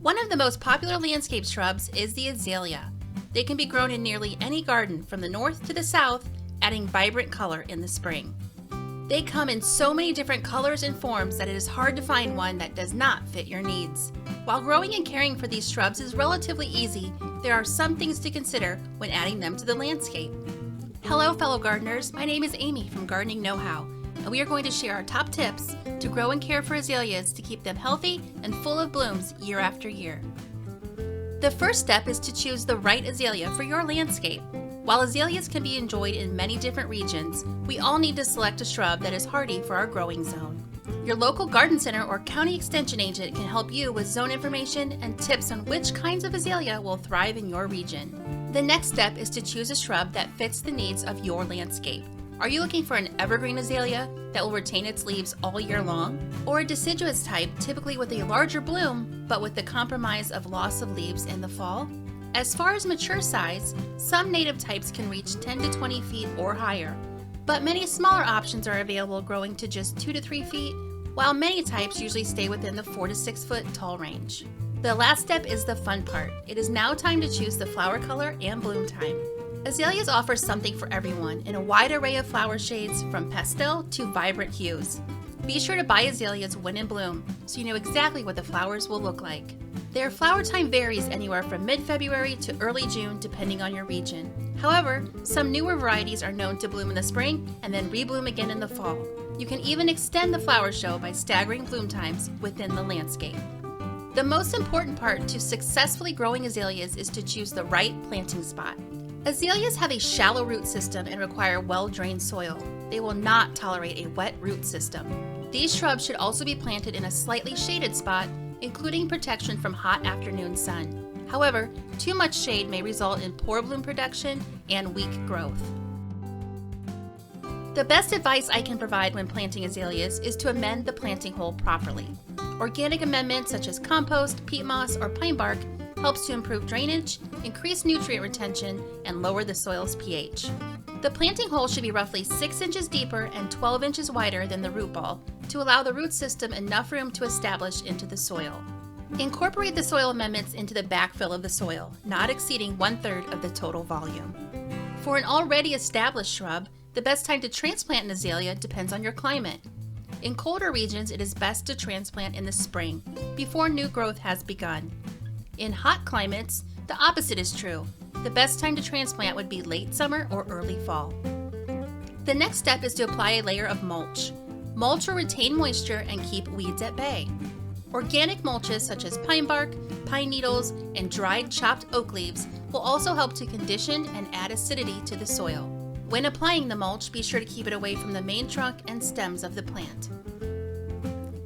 One of the most popular landscape shrubs is the azalea. They can be grown in nearly any garden from the north to the south, adding vibrant color in the spring. They come in so many different colors and forms that it is hard to find one that does not fit your needs. While growing and caring for these shrubs is relatively easy, there are some things to consider when adding them to the landscape. Hello fellow gardeners, my name is Amy from Gardening Know-How, and we are going to share our top tips to grow and care for azaleas to keep them healthy and full of blooms year after year. The first step is to choose the right azalea for your landscape. While azaleas can be enjoyed in many different regions, we all need to select a shrub that is hardy for our growing zone. Your local garden center or county extension agent can help you with zone information and tips on which kinds of azalea will thrive in your region. The next step is to choose a shrub that fits the needs of your landscape. Are you looking for an evergreen azalea that will retain its leaves all year long? Or a deciduous type, typically with a larger bloom, but with the compromise of loss of leaves in the fall? As far as mature size, some native types can reach 10 to 20 feet or higher, but many smaller options are available growing to just 2 to 3 feet, while many types usually stay within the 4 to 6 foot tall range. The last step is the fun part. It is now time to choose the flower color and bloom time. Azaleas offer something for everyone in a wide array of flower shades from pastel to vibrant hues. Be sure to buy azaleas when in bloom so you know exactly what the flowers will look like. Their flower time varies anywhere from mid-February to early June depending on your region. However, some newer varieties are known to bloom in the spring and then rebloom again in the fall. You can even extend the flower show by staggering bloom times within the landscape. The most important part to successfully growing azaleas is to choose the right planting spot. Azaleas have a shallow root system and require well-drained soil. They will not tolerate a wet root system. These shrubs should also be planted in a slightly shaded spot, including protection from hot afternoon sun. However, too much shade may result in poor bloom production and weak growth. The best advice I can provide when planting azaleas is to amend the planting hole properly. Organic amendments such as compost, peat moss, or pine bark helps to improve drainage, increase nutrient retention, and lower the soil's pH. The planting hole should be roughly 6 inches deeper and 12 inches wider than the root ball to allow the root system enough room to establish into the soil. Incorporate the soil amendments into the backfill of the soil, not exceeding 1/3 of the total volume. For an already established shrub, the best time to transplant an azalea depends on your climate. In colder regions, it is best to transplant in the spring, before new growth has begun. In hot climates, the opposite is true. The best time to transplant would be late summer or early fall. The next step is to apply a layer of mulch. Mulch will retain moisture and keep weeds at bay. Organic mulches such as pine bark, pine needles, and dried chopped oak leaves will also help to condition and add acidity to the soil. When applying the mulch, be sure to keep it away from the main trunk and stems of the plant.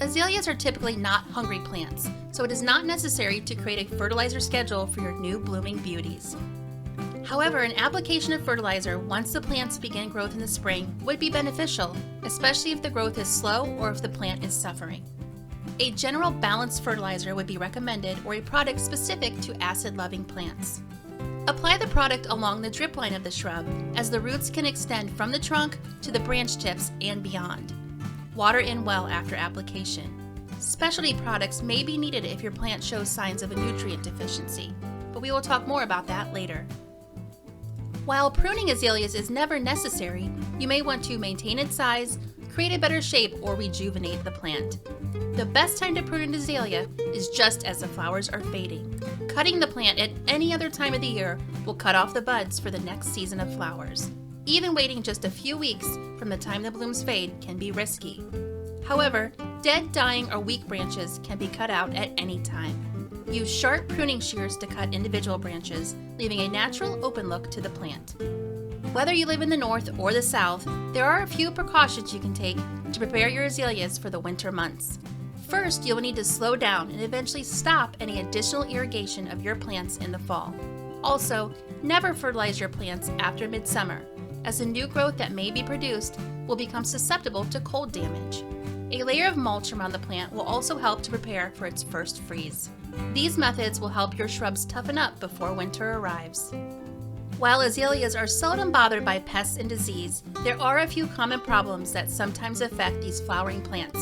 Azaleas are typically not hungry plants, so it is not necessary to create a fertilizer schedule for your new blooming beauties. However, an application of fertilizer once the plants begin growth in the spring would be beneficial, especially if the growth is slow or if the plant is suffering. A general balanced fertilizer would be recommended or a product specific to acid-loving plants. Apply the product along the drip line of the shrub, as the roots can extend from the trunk to the branch tips and beyond. Water in well after application. Specialty products may be needed if your plant shows signs of a nutrient deficiency, but we will talk more about that later. While pruning azaleas is never necessary, you may want to maintain its size, create a better shape, or rejuvenate the plant. The best time to prune an azalea is just as the flowers are fading. Cutting the plant at any other time of the year will cut off the buds for the next season of flowers. Even waiting just a few weeks from the time the blooms fade can be risky. However, dead, dying, or weak branches can be cut out at any time. Use sharp pruning shears to cut individual branches, leaving a natural open look to the plant. Whether you live in the north or the south, there are a few precautions you can take to prepare your azaleas for the winter months. First, you'll need to slow down and eventually stop any additional irrigation of your plants in the fall. Also, never fertilize your plants after midsummer, as the new growth that may be produced will become susceptible to cold damage. A layer of mulch around the plant will also help to prepare for its first freeze. These methods will help your shrubs toughen up before winter arrives. While azaleas are seldom bothered by pests and disease, there are a few common problems that sometimes affect these flowering plants,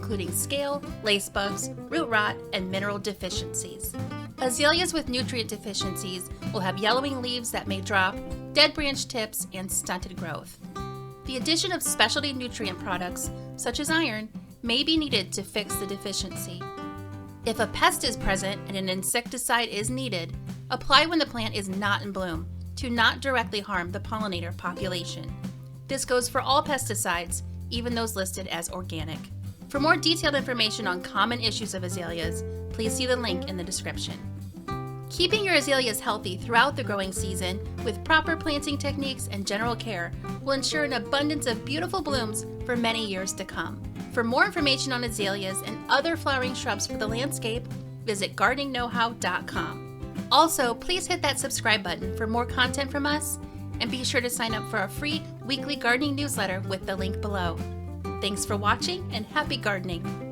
including scale, lace bugs, root rot, and mineral deficiencies. Azaleas with nutrient deficiencies will have yellowing leaves that may drop, dead branch tips, and stunted growth. The addition of specialty nutrient products, such as iron, may be needed to fix the deficiency. If a pest is present and an insecticide is needed, apply when the plant is not in bloom to not directly harm the pollinator population. This goes for all pesticides, even those listed as organic. For more detailed information on common issues of azaleas, please see the link in the description. Keeping your azaleas healthy throughout the growing season with proper planting techniques and general care will ensure an abundance of beautiful blooms for many years to come. For more information on azaleas and other flowering shrubs for the landscape, visit gardeningknowhow.com. Also, please hit that subscribe button for more content from us, and be sure to sign up for our free weekly gardening newsletter with the link below. Thanks for watching, and happy gardening!